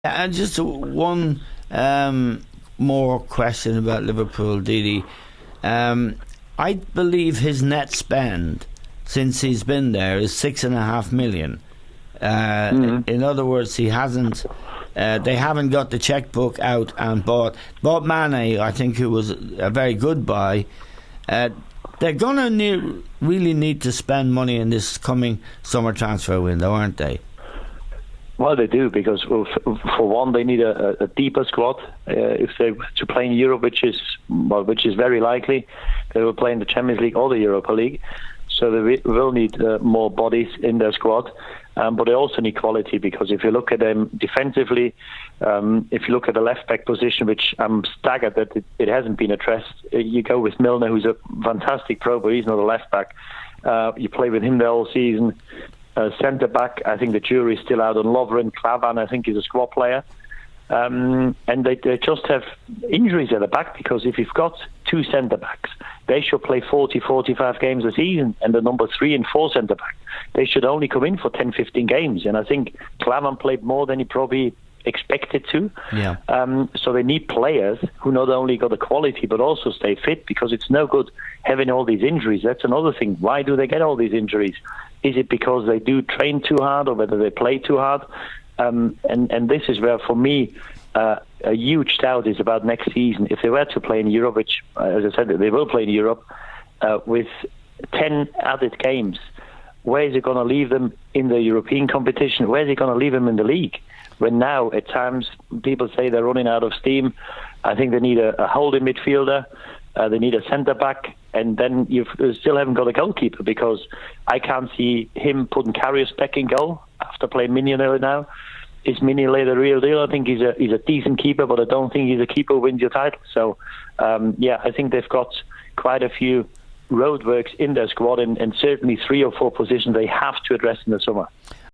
And just one more question about Liverpool, Didi. I believe his net spend since he's been there is 6.5 million. In other words, he hasn't. They haven't got the checkbook out and bought Mane. I think who was a very good buy. They're gonna really need to spend money in this coming summer transfer window, aren't they? Well, they do, because for one, they need a deeper squad. If they were to play in Europe, which is very likely, they will play in the Champions League or the Europa League. So they will need more bodies in their squad. But they also need quality, because if you look at them defensively, if you look at the left-back position, which I'm staggered that it hasn't been addressed, you go with Milner, who's a fantastic pro, but he's not a left-back. You play with him the whole season. Centre-back, I think the jury's still out on Lovren. Klavan, I think, is a squad player. And they just have injuries at the back, because if you've got two centre-backs, they should play 40, 45 games a season, and the number 3 and 4 centre-back, they should only come in for 10, 15 games. And I think Klavan played more than he probably expected to. Yeah. So they need players who not only got the quality but also stay fit, because it's no good having all these injuries. That's another thing. Why do they get all these injuries? Is it because they do train too hard, or whether they play too hard? And this is where, for me, a huge doubt is about next season. If they were to play in Europe, which, as I said, they will play in Europe, with 10 added games, where is it going to leave them in the European competition? Where is it going to leave them in the league? When now, at times, people say they're running out of steam. I think they need a holding midfielder. They need a centre-back. And then you still haven't got a goalkeeper, because I can't see him putting Karius back in goal after playing Mignolet now. Is Mignolet the real deal? I think he's a decent keeper, but I don't think he's a keeper who wins your title. So, I think they've got quite a few roadworks in their squad, and certainly 3 or 4 positions they have to address in the summer.